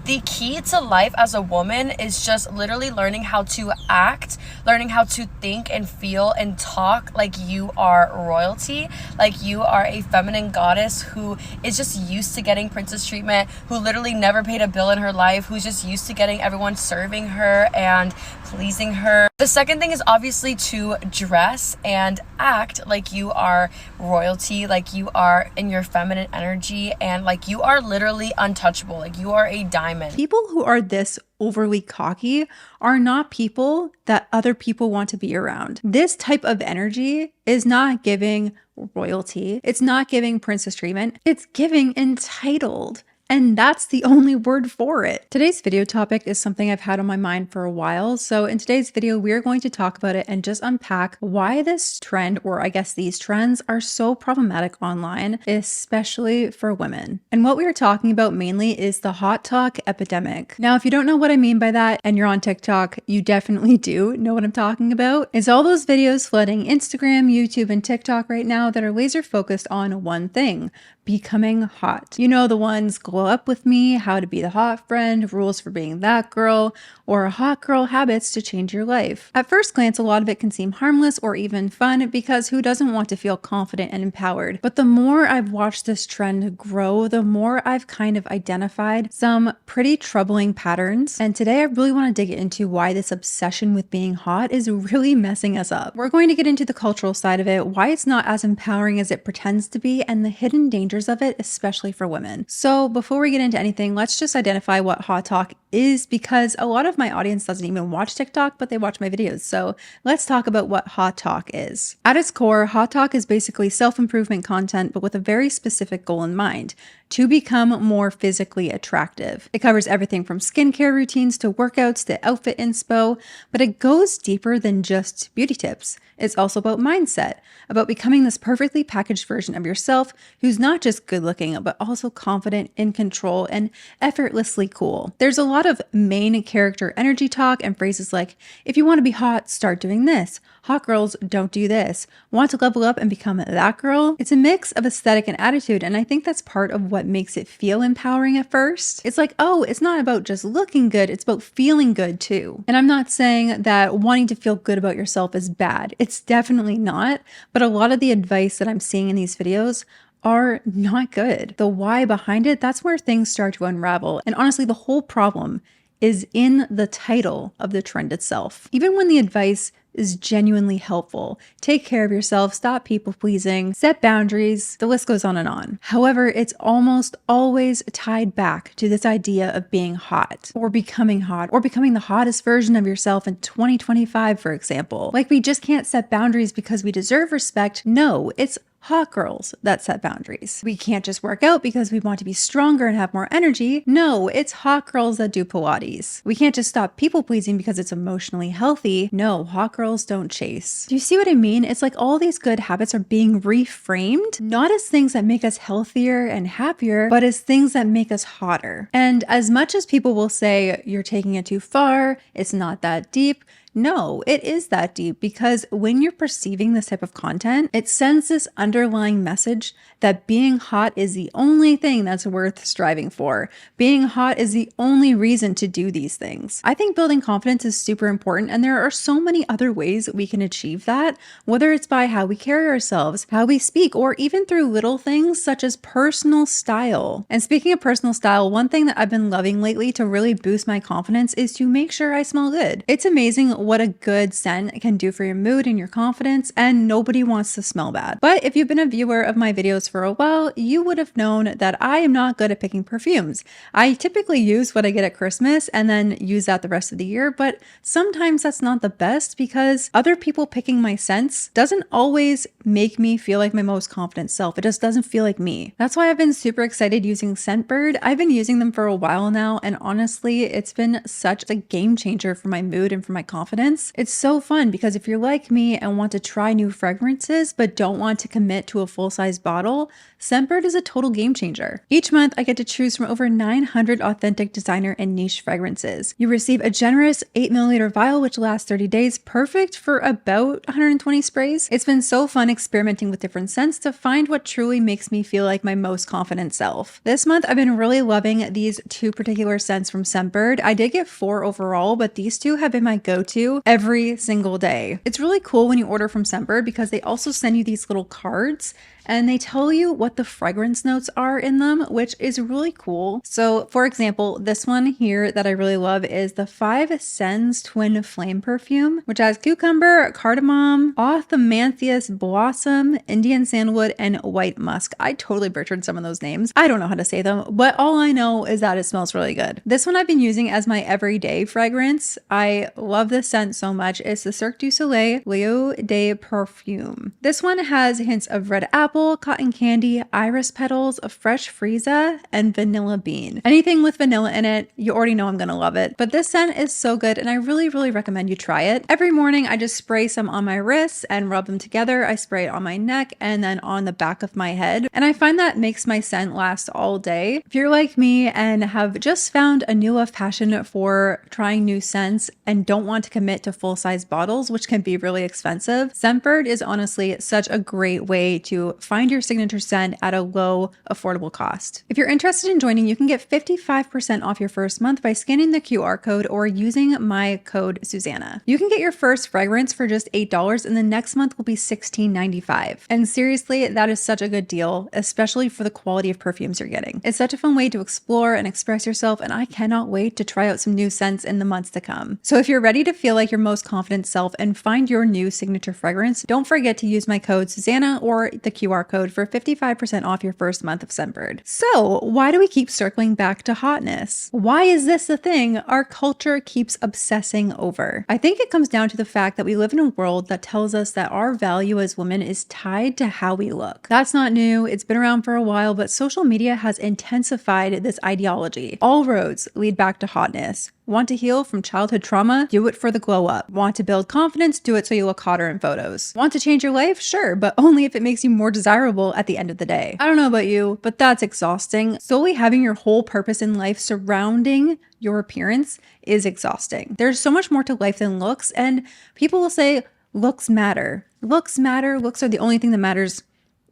The key to life as a woman is just literally learning how to act, learning how to think and feel and talk like you are royalty, like you are a feminine goddess who is just used to getting princess treatment, who literally never paid a bill in her life, who's just used to getting everyone serving her and pleasing her. The second thing is obviously to dress and act like you are royalty, like you are in your feminine energy, and like you are literally untouchable, like you are a diamond. People who are this overly cocky are not people that other people want to be around. This type of energy is not giving royalty. It's not giving princess treatment. It's giving entitled. And that's the only word for it. Today's video topic is something I've had on my mind for a while. So in today's video, we're going to talk about it and just unpack why this trend, or I guess these trends, are so problematic online, especially for women. And what we are talking about mainly is the HotTok epidemic. Now, if you don't know what I mean by that and you're on TikTok, you definitely do know what I'm talking about. It's all those videos flooding Instagram, YouTube, and TikTok right now that are laser focused on one thing: becoming hot. You know, the ones glow up with me, how to be the hot friend, rules for being that girl, or hot girl habits to change your life. At first glance, a lot of it can seem harmless or even fun because who doesn't want to feel confident and empowered? But the more I've watched this trend grow, the more I've kind of identified some pretty troubling patterns. And today I really want to dig into why this obsession with being hot is really messing us up. We're going to get into the cultural side of it, why it's not as empowering as it pretends to be, and the hidden dangers of it, especially for women. So before we get into anything, let's just identify what HotTok is, because a lot of my audience doesn't even watch TikTok, but they watch my videos. So let's talk about what HotTok is. At its core, HotTok is basically self-improvement content, but with a very specific goal in mind: to become more physically attractive. It covers everything from skincare routines to workouts to outfit inspo, but it goes deeper than just beauty tips. It's also about mindset, about becoming this perfectly packaged version of yourself who's not just good looking, but also confident, in control, and effortlessly cool. There's a lot of main character energy talk and phrases like, if you want to be hot, start doing this. Hot girls don't do this. Want to level up and become that girl? It's a mix of aesthetic and attitude, and I think that's part of what makes it feel empowering at first. It's like, oh, it's not about just looking good, it's about feeling good too. And I'm not saying that wanting to feel good about yourself is bad. It's definitely not, but a lot of the advice that I'm seeing in these videos are not good. The why behind it, that's where things start to unravel. And honestly, the whole problem is in the title of the trend itself. Even when the advice is genuinely helpful: take care of yourself, stop people pleasing, set boundaries, the list goes on and on. However, it's almost always tied back to this idea of being hot, or becoming the hottest version of yourself in 2025, for example. Like, we just can't set boundaries because we deserve respect. No, it's hot girls that set boundaries. We can't just work out because we want to be stronger and have more energy. No, it's hot girls that do Pilates. We can't just stop people pleasing because it's emotionally healthy. No, hot girls don't chase. Do you see what I mean? It's like all these good habits are being reframed, not as things that make us healthier and happier, but as things that make us hotter. And as much as people will say you're taking it too far, it's not that deep, no, it is that deep, because when you're perceiving this type of content, it sends this underlying message that being hot is the only thing that's worth striving for. Being hot is the only reason to do these things. I think building confidence is super important, and there are so many other ways we can achieve that, whether it's by how we carry ourselves, how we speak, or even through little things such as personal style. And speaking of personal style, one thing that I've been loving lately to really boost my confidence is to make sure I smell good. It's amazing what a good scent can do for your mood and your confidence, and nobody wants to smell bad. But if you've been a viewer of my videos for a while, you would have known that I am not good at picking perfumes. I typically use what I get at Christmas and then use that the rest of the year, but sometimes that's not the best because other people picking my scents doesn't always make me feel like my most confident self. It just doesn't feel like me. That's why I've been super excited using Scentbird. I've been using them for a while now, and honestly, it's been such a game changer for my mood and for my confidence. confidence. It's so fun because if you're like me and want to try new fragrances but don't want to commit to a full-size bottle, Scentbird is a total game changer. Each month, I get to choose from over 900 authentic designer and niche fragrances. You receive a generous 8ml vial which lasts 30 days, perfect for about 120 sprays. It's been so fun experimenting with different scents to find what truly makes me feel like my most confident self. This month, I've been really loving these two particular scents from Scentbird. I did get 4 overall, but these two have been my go-to every single day. It's really cool when you order from Scentbird because they also send you these little cards and they tell you what the fragrance notes are in them, which is really cool. So for example, this one here that I really love is the 5 Scents Twin Flame perfume, which has cucumber, cardamom, Othmanthus blossom, Indian sandalwood, and white musk. I totally butchered some of those names. I don't know how to say them, but all I know is that it smells really good. This one I've been using as my everyday fragrance. I love this scent so much. It's the Cirque du Soleil Lieu de Parfum. This one has hints of red apple, cotton candy, iris petals, fresh freesia, and vanilla bean. Anything with vanilla in it, you already know I'm gonna love it. But this scent is so good and I really recommend you try it. Every morning I just spray some on my wrists and rub them together. I spray it on my neck and then on the back of my head. And I find that makes my scent last all day. If you're like me and have just found a new love passion for trying new scents and don't want to commit to full-size bottles, which can be really expensive, Scentbird is honestly such a great way to find your signature scent at a low, affordable cost. If you're interested in joining, you can get 55% off your first month by scanning the QR code or using my code Susannah. You can get your first fragrance for just $8 and the next month will be $16.95. And seriously, that is such a good deal, especially for the quality of perfumes you're getting. It's such a fun way to explore and express yourself, and I cannot wait to try out some new scents in the months to come. So if you're ready to feel like your most confident self and find your new signature fragrance, don't forget to use my code Susannah or the QR code for 55% off your first month of Scentbird. So why do we keep circling back to hotness? Why is this the thing our culture keeps obsessing over? I think it comes down to the fact that we live in a world that tells us that our value as women is tied to how we look. That's not new. It's been around for a while, but social media has intensified this ideology. All roads lead back to hotness. Want to heal from childhood trauma? Do it for the glow up. Want to build confidence? Do it so you look hotter in photos. Want to change your life? Sure, but only if it makes you more desirable at the end of the day. I don't know about you, but that's exhausting. Solely having your whole purpose in life surrounding your appearance is exhausting. There's so much more to life than looks, and people will say looks matter. Looks matter. Looks are the only thing that matters.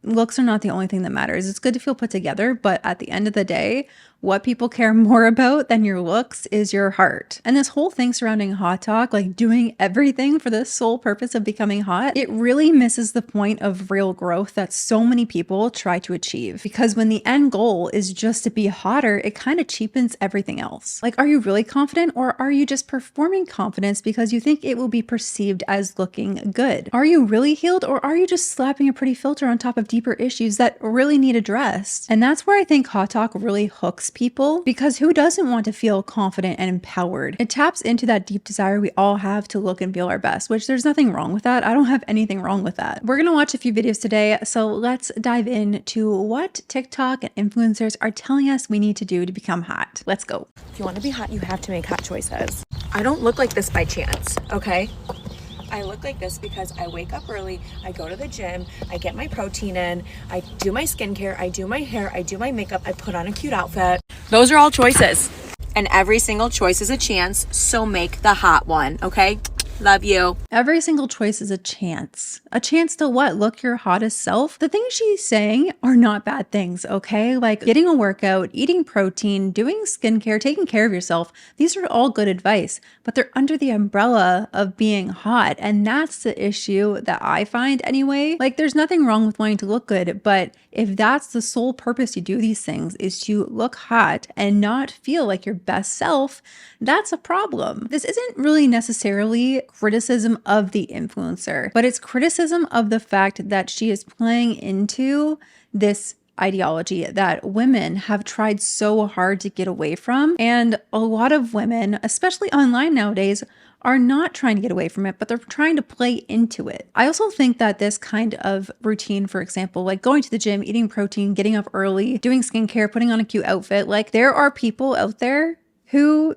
Looks are not the only thing that matters. It's good to feel put together, but at the end of the day, what people care more about than your looks is your heart. And this whole thing surrounding HotTok, like doing everything for the sole purpose of becoming hot, it really misses the point of real growth that so many people try to achieve. Because when the end goal is just to be hotter, it kind of cheapens everything else. Like, are you really confident, or are you just performing confidence because you think it will be perceived as looking good? Are you really healed, or are you just slapping a pretty filter on top of deeper issues that really need addressed? And that's where I think HotTok really hooks people, because who doesn't want to feel confident and empowered? It taps into that deep desire we all have to look and feel our best, which there's nothing wrong with that. I don't have anything wrong with that. We're gonna watch a few videos today, so let's dive into what TikTok and influencers are telling us we need to do to become hot. Let's go. If you want to be hot, you have to make hot choices. I don't look like this by chance, okay? I look like this because I wake up early, I go to the gym, I get my protein in, I do my skincare, I do my hair, I do my makeup, I put on a cute outfit. Those are all choices. And every single choice is a chance, so make the hot one, okay? Love you. Every single choice is a chance. A chance to what? Look your hottest self? The things she's saying are not bad things, okay? Like getting a workout, eating protein, doing skincare, taking care of yourself. These are all good advice, but they're under the umbrella of being hot. And that's the issue that I find anyway. Like, there's nothing wrong with wanting to look good, but if that's the sole purpose you do these things is to look hot and not feel like your best self, that's a problem. This isn't really necessarily criticism of the influencer, but it's criticism of the fact that she is playing into this ideology that women have tried so hard to get away from. And a lot of women, especially online nowadays, are not trying to get away from it, but they're trying to play into it. I also think that this kind of routine, for example, like going to the gym, eating protein, getting up early, doing skincare, putting on a cute outfit, like there are people out there who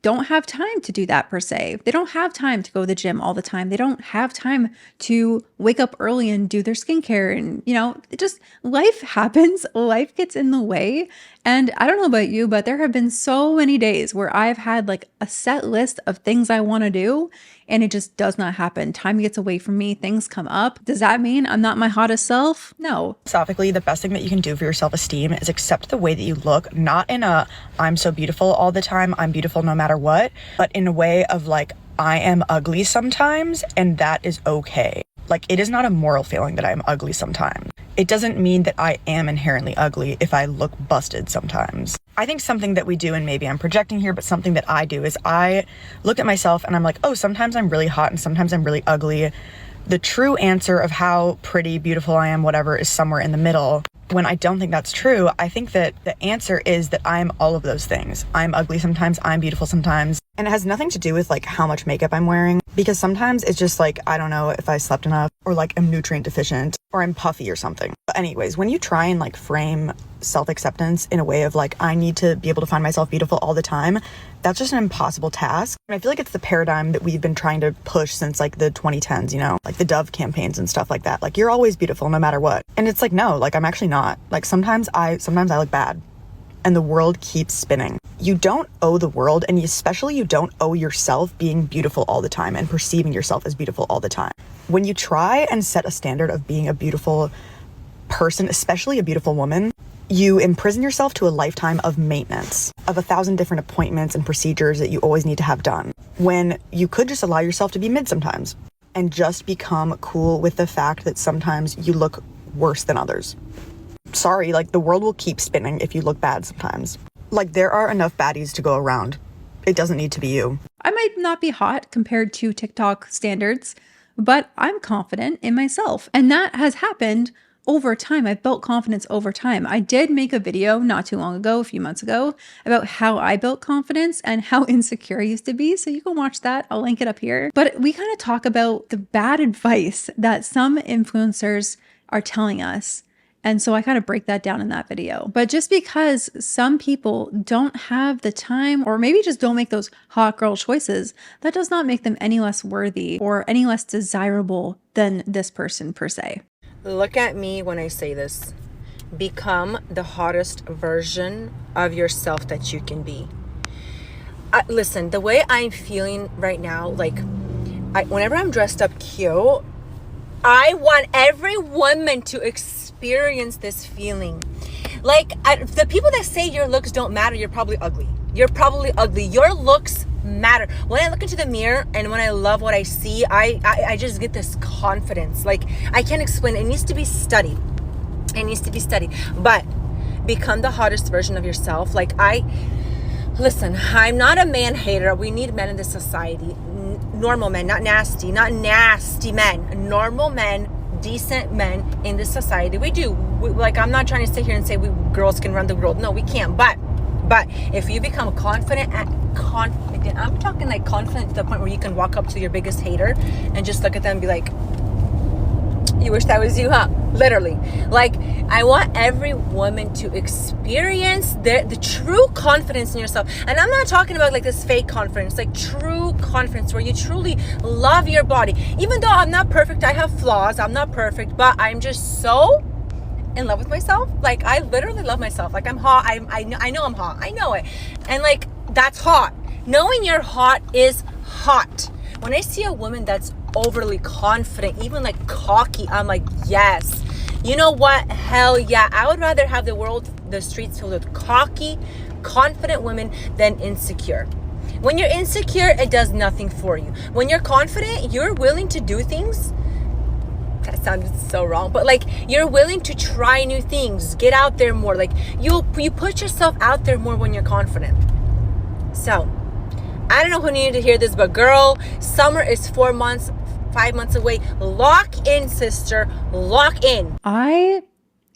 don't have time to do that per se. They don't have time to go to the gym all the time. They don't have time to wake up early and do their skincare. And, it just, life happens. Life gets in the way. And I don't know about you, but there have been so many days where I've had like a set list of things I want to do, and it just does not happen. Time gets away from me. Things come up. Does that mean I'm not my hottest self? No. Philosophically, the best thing that you can do for your self-esteem is accept the way that you look, not in a I'm so beautiful all the time, I'm beautiful no matter what, but in a way of like, I am ugly sometimes, and that is okay. Like, it is not a moral feeling that I am ugly sometimes. It doesn't mean that I am inherently ugly if I look busted sometimes. I think something that we do, and maybe I'm projecting here, but something that I do is I look at myself and I'm like, oh, sometimes I'm really hot and sometimes I'm really ugly. The true answer of how pretty, beautiful I am, whatever, is somewhere in the middle. When I don't think that's true, I think that the answer is that I'm all of those things. I'm ugly sometimes, I'm beautiful sometimes. And it has nothing to do with like how much makeup I'm wearing, because sometimes it's just like, I don't know if I slept enough, or like I'm nutrient deficient, or I'm puffy or something. But anyways, when you try and like frame self-acceptance in a way of like, I need to be able to find myself beautiful all the time, that's just an impossible task. And I feel like it's the paradigm that we've been trying to push since like the 2010s, like the Dove campaigns and stuff like that. Like, you're always beautiful no matter what. And it's like, no, like I'm actually not. Like sometimes I look bad, and the world keeps spinning. You don't owe the world, and especially you don't owe yourself, being beautiful all the time and perceiving yourself as beautiful all the time. When you try and set a standard of being a beautiful person, especially a beautiful woman, you imprison yourself to a lifetime of maintenance, of 1,000 different appointments and procedures that you always need to have done, when you could just allow yourself to be mid sometimes and just become cool with the fact that sometimes you look worse than others. Sorry, like the world will keep spinning if you look bad sometimes. Like, there are enough baddies to go around. It doesn't need to be you. I might not be hot compared to TikTok standards, but I'm confident in myself. And that has happened over time. I've built confidence over time. I did make a video not too long ago, a few months ago, about how I built confidence and how insecure I used to be. So you can watch that. I'll link it up here. But we kind of talk about the bad advice that some influencers are telling us. And so I kind of break that down in that video. But just because some people don't have the time, or maybe just don't make those hot girl choices, that does not make them any less worthy or any less desirable than this person per se. Look at me when I say this. Become the hottest version of yourself that you can be. Listen, the way I'm feeling right now, like whenever I'm dressed up cute, I want every woman to experience this feeling. Like, the people that say your looks don't matter, you're probably ugly. You're probably ugly. Your looks matter. When I look into the mirror and when I love what I see, I just get this confidence. Like, I can't explain. It needs to be studied. It needs to be studied. But become the hottest version of yourself. Like, listen, I'm not a man hater. We need men in this society. Normal men, not nasty men. Normal men, decent men in this society. We do. I'm not trying to sit here and say we girls can run the world. No, we can't. But if you become confident, I'm talking like confident to the point where you can walk up to your biggest hater and just look at them and be like, you wish that was you, huh? Literally. Like, I want every woman to experience the true confidence in yourself. And I'm not talking about like this fake confidence, like true confidence where you truly love your body. Even though I'm not perfect, I have flaws, I'm not perfect, but I'm just so in love with myself. Like, I literally love myself. Like, I'm hot. I know I'm hot. I know it. And like, that's hot. Knowing you're hot is hot. When I see a woman that's overly confident, even like cocky, I'm like, yes. You know what? Hell yeah. I would rather have the streets filled with cocky, confident women than insecure. When you're insecure, it does nothing for you. When you're confident, you're willing to do things. That sounded so wrong, but like, you're willing to try new things, get out there more. Like, you put yourself out there more when you're confident. So, I don't know who needed to hear this, but girl, summer is 5 months away. Lock in, sister. Lock in. I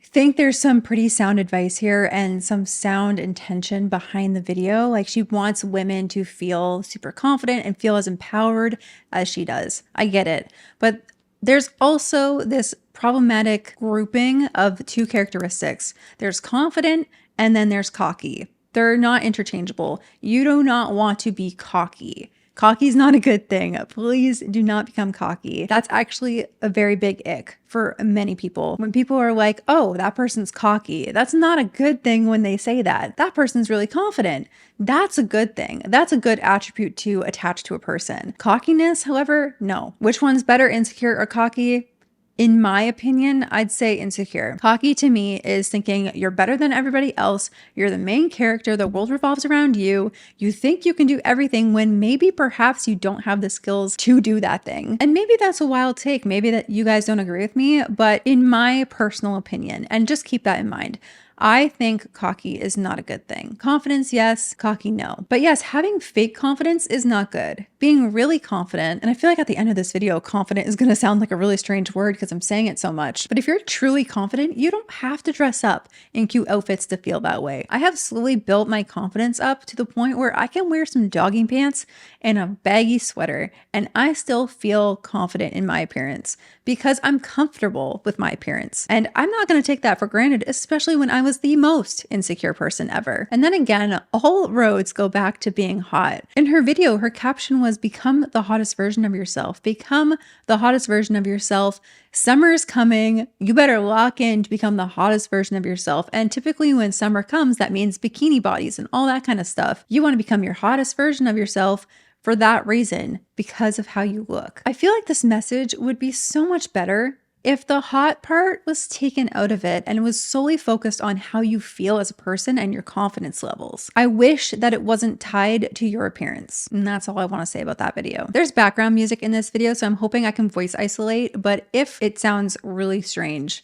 think there's some pretty sound advice here and some sound intention behind the video. Like, she wants women to feel super confident and feel as empowered as she does. I get it. But there's also this problematic grouping of two characteristics. There's confident and then there's cocky. They're not interchangeable. You do not want to be cocky. Cocky is not a good thing. Please do not become cocky. That's actually a very big ick for many people. When people are like, oh, that person's cocky, that's not a good thing when they say that. That person's really confident. That's a good thing. That's a good attribute to attach to a person. Cockiness, however, no. Which one's better, insecure or cocky? In my opinion, I'd say insecure. Cocky to me is thinking you're better than everybody else. You're the main character. The world revolves around you. You think you can do everything when maybe perhaps you don't have the skills to do that thing. And maybe that's a wild take. Maybe that you guys don't agree with me, but in my personal opinion, and just keep that in mind, I think cocky is not a good thing. Confidence, yes. Cocky, no. But yes, having fake confidence is not good. Being really confident, and I feel like at the end of this video, confident is going to sound like a really strange word because I'm saying it so much. But if you're truly confident, you don't have to dress up in cute outfits to feel that way. I have slowly built my confidence up to the point where I can wear some jogging pants and a baggy sweater, and I still feel confident in my appearance because I'm comfortable with my appearance. And I'm not going to take that for granted, especially when I was the most insecure person ever. And then again, all roads go back to being hot. In her video, her caption was, become the hottest version of yourself. Become the hottest version of yourself. Summer is coming. You better lock in to become the hottest version of yourself. And typically when summer comes, that means bikini bodies and all that kind of stuff. You want to become your hottest version of yourself for that reason, because of how you look. I feel like this message would be so much better if the hot part was taken out of it and was solely focused on how you feel as a person and your confidence levels. I wish that it wasn't tied to your appearance. And that's all I want to say about that video. There's background music in this video, so I'm hoping I can voice isolate, but if it sounds really strange,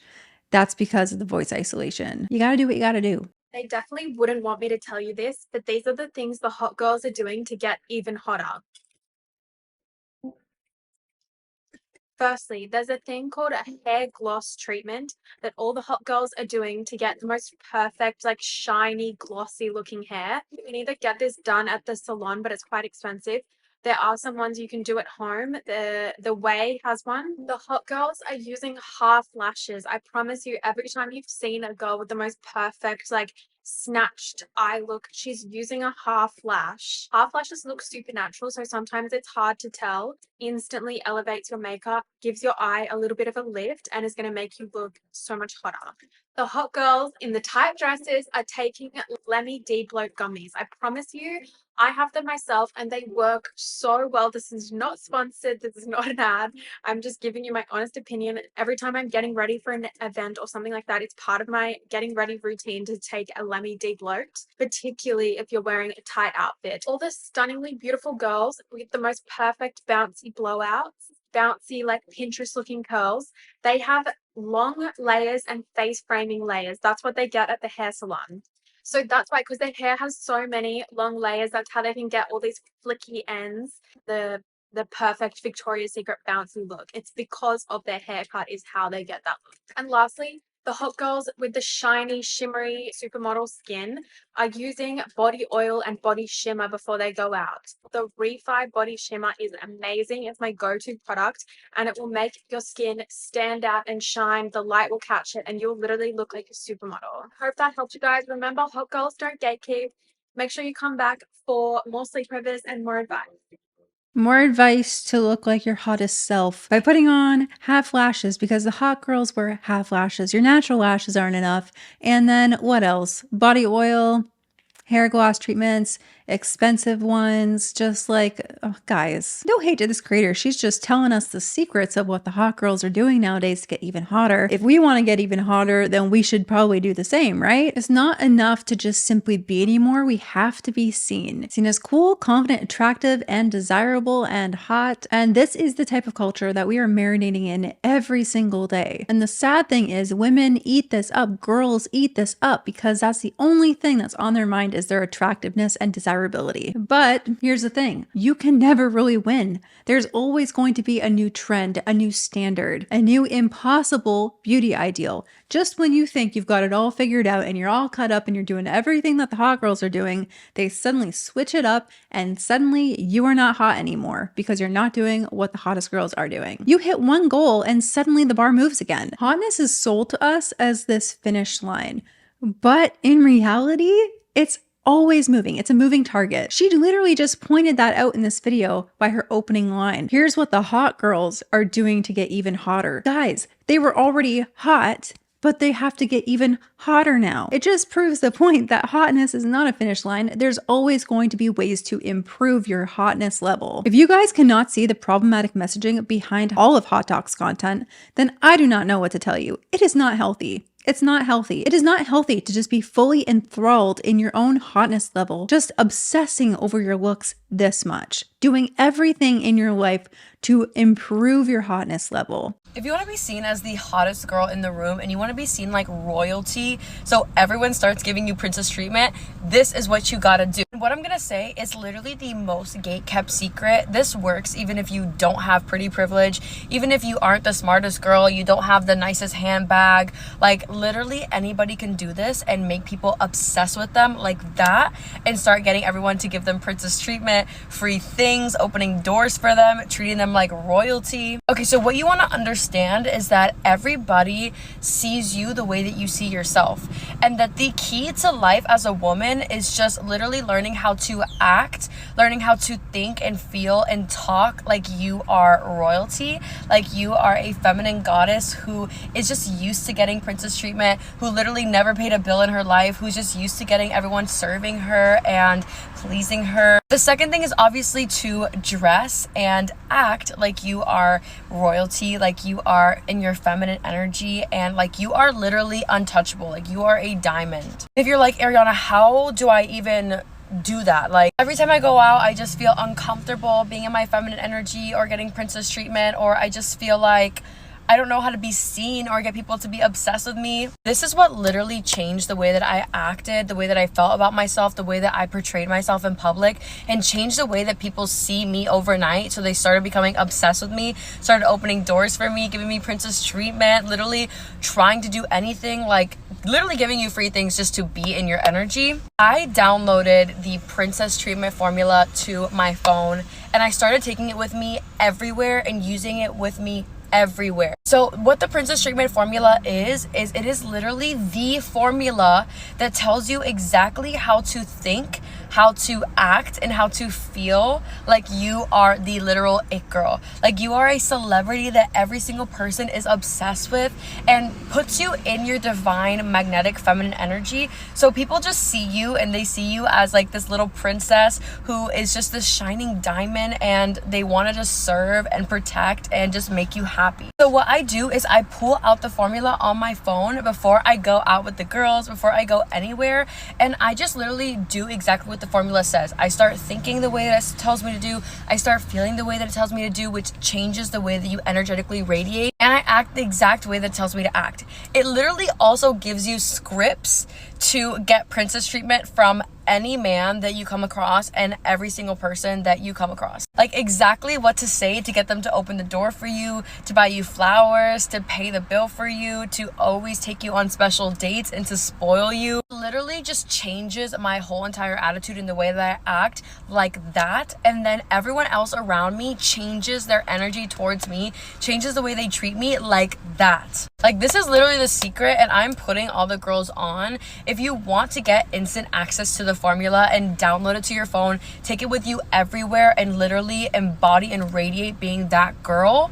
that's because of the voice isolation. You gotta do what you gotta do. They definitely wouldn't want me to tell you this, but these are the things the hot girls are doing to get even hotter. Firstly, there's a thing called a hair gloss treatment that all the hot girls are doing to get the most perfect, like shiny, glossy looking hair. You can either get this done at the salon, but it's quite expensive. There are some ones you can do at home. The Way has one. The hot girls are using half lashes. I promise you, every time you've seen a girl with the most perfect, like snatched eye look, she's using a half lash. Half lashes look supernatural, so sometimes it's hard to tell. Instantly elevates your makeup, gives your eye a little bit of a lift, and is going to make you look so much hotter. The hot girls in the tight dresses are taking Lemmy D-Bloat gummies. I promise you, I have them myself and they work so well. This is not sponsored. This is not an ad. I'm just giving you my honest opinion. Every time I'm getting ready for an event or something like that, it's part of my getting ready routine to take a Lemmy D-Bloat, particularly if you're wearing a tight outfit. All the stunningly beautiful girls with the most perfect bouncy blowouts, bouncy like Pinterest looking curls, they have long layers and face framing layers. That's what they get at the hair salon. So that's why, because their hair has so many long layers, that's how they can get all these flicky ends, the perfect Victoria's Secret bouncy look. It's because of their haircut is how they get that look. And lastly, the hot girls with the shiny, shimmery supermodel skin are using body oil and body shimmer before they go out. The Refi body shimmer is amazing. It's my go-to product, and it will make your skin stand out and shine. The light will catch it and you'll literally look like a supermodel. Hope that helped you guys. Remember, hot girls don't gatekeep. Make sure you come back for more sleepovers and more advice. More advice to look like your hottest self by putting on half lashes, because the hot girls wear half lashes. Your natural lashes aren't enough. And then what else? Body oil, hair gloss treatments, expensive ones, just like, oh, guys, no hate to this creator. She's just telling us the secrets of what the hot girls are doing nowadays to get even hotter. If we want to get even hotter, then we should probably do the same, right? It's not enough to just simply be anymore. We have to be seen as cool, confident, attractive, and desirable and hot. And this is the type of culture that we are marinating in every single day. And the sad thing is, women eat this up, girls eat this up, because that's the only thing that's on their mind is their attractiveness and desirability. But here's the thing, you can never really win. There's always going to be a new trend, a new standard, a new impossible beauty ideal. Just when you think you've got it all figured out and you're all cut up and you're doing everything that the hot girls are doing, they suddenly switch it up and suddenly you are not hot anymore because you're not doing what the hottest girls are doing. You hit one goal and suddenly the bar moves again. Hotness is sold to us as this finish line, but in reality, it's always moving. It's a moving target. She literally just pointed that out in this video by her opening line. Here's what the hot girls are doing to get even hotter. Guys, they were already hot, but they have to get even hotter now. It just proves the point that hotness is not a finish line. There's always going to be ways to improve your hotness level. If you guys cannot see the problematic messaging behind all of HotTok's content, then I do not know what to tell you. It is not healthy. It's not healthy. It is not healthy to just be fully enthralled in your own hotness level, just obsessing over your looks this much, doing everything in your life to improve your hotness level. If you want to be seen as the hottest girl in the room and you want to be seen like royalty, so everyone starts giving you princess treatment, this is what you gotta do. What I'm gonna say is literally the most gate-kept secret. This works even if you don't have pretty privilege, even if you aren't the smartest girl, you don't have the nicest handbag. Like literally anybody can do this and make people obsessed with them like that and start getting everyone to give them princess treatment, free things, opening doors for them, treating them like royalty. Okay, so what you want to understand is that everybody sees you the way that you see yourself, and that the key to life as a woman is just literally learning how to act, learning how to think and feel and talk like you are royalty, like you are a feminine goddess who is just used to getting princess treatment, who literally never paid a bill in her life, who's just used to getting everyone serving her and pleasing her. The second thing is obviously to dress and act like you are royalty, like you are in your feminine energy, and like you are literally untouchable, like you are a diamond. If you're like, Ariana, how do I even do that? Like every time I go out, I just feel uncomfortable being in my feminine energy or getting princess treatment, or I just feel like I don't know how to be seen or get people to be obsessed with me. This is what literally changed the way that I acted, the way that I felt about myself, the way that I portrayed myself in public, and changed the way that people see me overnight. So they started becoming obsessed with me, started opening doors for me, giving me princess treatment, literally trying to do anything, like literally giving you free things just to be in your energy. I downloaded the princess treatment formula to my phone and I started taking it with me everywhere and using it with me everywhere. So what the princess treatment formula is it is literally the formula that tells you exactly how to think, how to act, and how to feel like you are the literal it girl. Like you are a celebrity that every single person is obsessed with, and puts you in your divine magnetic feminine energy. So people just see you and they see you as like this little princess who is just this shining diamond, and they want to just serve and protect and just make you happy. So what I do is I pull out the formula on my phone before I go out with the girls, before I go anywhere, and I just literally do exactly what the formula says. I start thinking the way that it tells me to do, I start feeling the way that it tells me to do, which changes the way that you energetically radiate, and I act the exact way that it tells me to act. It literally also gives you scripts to get princess treatment from any man that you come across and every single person that you come across. Like exactly what to say to get them to open the door for you, to buy you flowers, to pay the bill for you, to always take you on special dates and to spoil you. Literally just changes my whole entire attitude in the way that I act like that. And then everyone else around me changes their energy towards me, changes the way they treat me like that. Like this is literally the secret, and I'm putting all the girls on. If you want to get instant access to the formula and download it to your phone, take it with you everywhere and literally embody and radiate being that girl.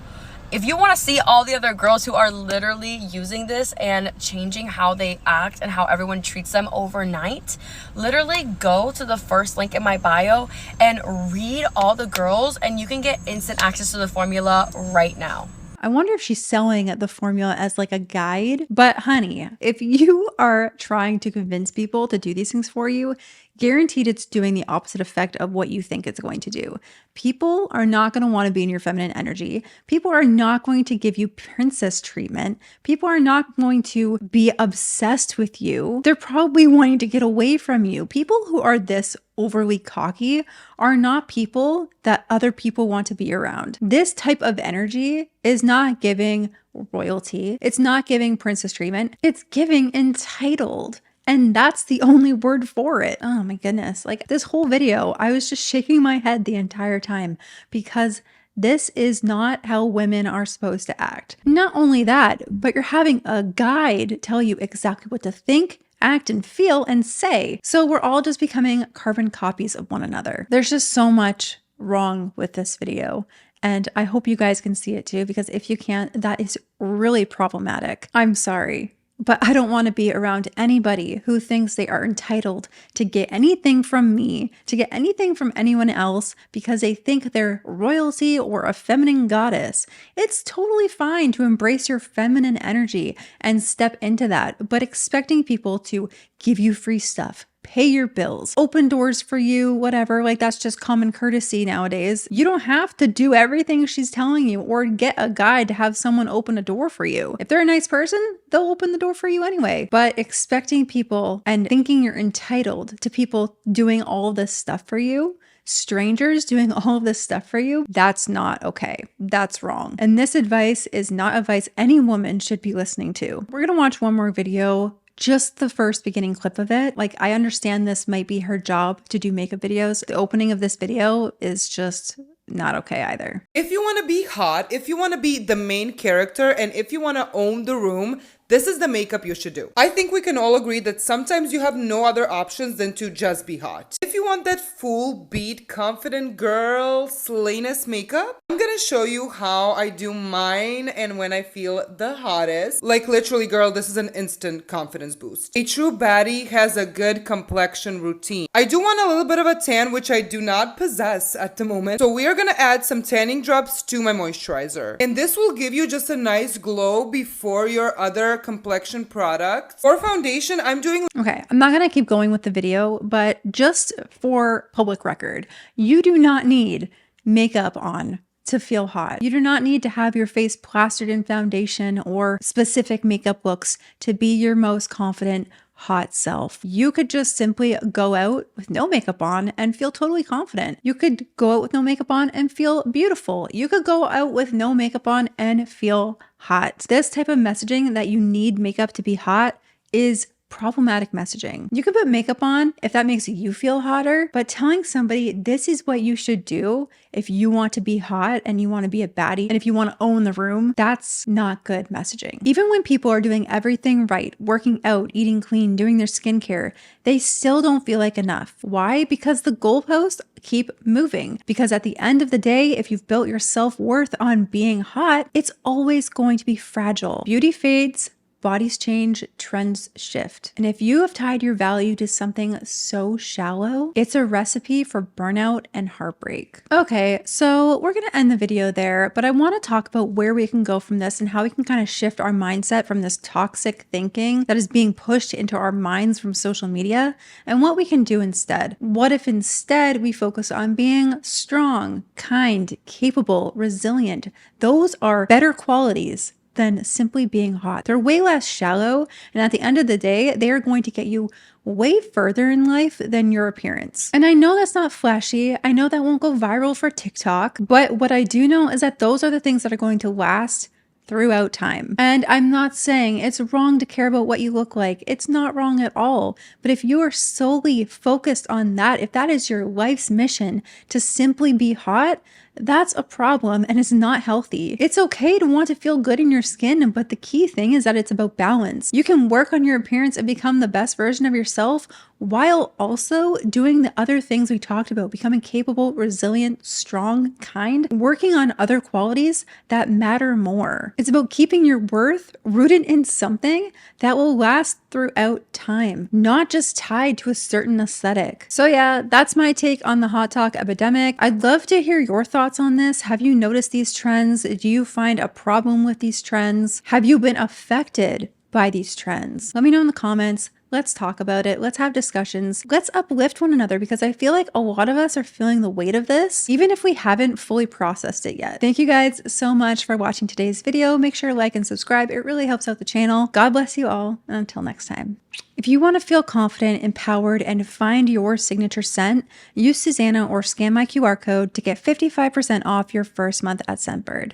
If you want to see all the other girls who are literally using this and changing how they act and how everyone treats them overnight, literally go to the first link in my bio and read all the girls, and you can get instant access to the formula right now. I wonder if she's selling the formula as like a guide. But honey, if you are trying to convince people to do these things for you, guaranteed it's doing the opposite effect of what you think it's going to do. People are not going to want to be in your feminine energy. People are not going to give you princess treatment. People are not going to be obsessed with you. They're probably wanting to get away from you. People who are this overly cocky are not people that other people want to be around. This type of energy is not giving royalty. It's not giving princess treatment. It's giving entitled. And that's the only word for it. Oh my goodness. Like this whole video, I was just shaking my head the entire time because this is not how women are supposed to act. Not only that, but you're having a guide tell you exactly what to think, act and feel and say. So we're all just becoming carbon copies of one another. There's just so much wrong with this video. And I hope you guys can see it too, because if you can't, that is really problematic. I'm sorry, but I don't want to be around anybody who thinks they are entitled to get anything from me, to get anything from anyone else because they think they're royalty or a feminine goddess. It's totally fine to embrace your feminine energy and step into that, but expecting people to give you free stuff, pay your bills, open doors for you, whatever, like that's just common courtesy nowadays. You don't have to do everything she's telling you or get a guide to have someone open a door for you. If they're a nice person, they'll open the door for you anyway. But expecting people and thinking you're entitled to people doing all this stuff for you, strangers doing all of this stuff for you, that's not okay. That's wrong. And this advice is not advice any woman should be listening to. We're gonna watch one more video, just the first beginning clip of it. Like, I understand this might be her job to do makeup videos. The opening of this video is just not okay either. If you want to be hot, if you want to be the main character, and if you want to own the room, this is the makeup you should do. I think we can all agree that sometimes you have no other options than to just be hot. If you want that full beat, confident girl slayness makeup, I'm gonna show you how I do mine and when I feel the hottest. Like literally, girl, this is an instant confidence boost. A true baddie has a good complexion routine. I do want a little bit of a tan, which I do not possess at the moment. So we are gonna add some tanning drops to my moisturizer. And this will give you just a nice glow before your other complexion products. For foundation, I'm doing... Okay, I'm not going to keep going with the video, but just for public record, you do not need makeup on to feel hot. You do not need to have your face plastered in foundation or specific makeup looks to be your most confident, hot self. You could just simply go out with no makeup on and feel totally confident. You could go out with no makeup on and feel beautiful. You could go out with no makeup on and feel hot. This type of messaging that you need makeup to be hot is problematic messaging. You could put makeup on if that makes you feel hotter, but telling somebody this is what you should do if you want to be hot and you want to be a baddie and if you want to own the room, that's not good messaging. Even when people are doing everything right, working out, eating clean, doing their skincare, they still don't feel like enough. Why? Because the goalposts keep moving. Because at the end of the day, if you've built your self-worth on being hot, it's always going to be fragile. Beauty fades, bodies change, trends shift. And if you have tied your value to something so shallow, it's a recipe for burnout and heartbreak. Okay, so we're gonna end the video there, but I wanna talk about where we can go from this and how we can kind of shift our mindset from this toxic thinking that is being pushed into our minds from social media and what we can do instead. What if instead we focus on being strong, kind, capable, resilient? Those are better qualities than simply being hot. They're way less shallow, and at the end of the day, they are going to get you way further in life than your appearance. And I know that's not flashy. I know that won't go viral for TikTok, but what I do know is that those are the things that are going to last throughout time. And I'm not saying it's wrong to care about what you look like. It's not wrong at all. But if you are solely focused on that, if that is your life's mission to simply be hot, that's a problem and it's not healthy. It's okay to want to feel good in your skin, but the key thing is that it's about balance. You can work on your appearance and become the best version of yourself while also doing the other things we talked about, becoming capable, resilient, strong, kind, working on other qualities that matter more. It's about keeping your worth rooted in something that will last throughout time, not just tied to a certain aesthetic. So yeah, that's my take on the HotTok epidemic. I'd love to hear your thoughts on this. Have you noticed these trends? Do you find a problem with these trends? Have you been affected by these trends? Let me know in the comments. Let's talk about it. Let's have discussions. Let's uplift one another because I feel like a lot of us are feeling the weight of this, even if we haven't fully processed it yet. Thank you guys so much for watching today's video. Make sure to like and subscribe. It really helps out the channel. God bless you all. And until next time. If you want to feel confident, empowered, and find your signature scent, use Susannah or scan my QR code to get 55% off your first month at Scentbird.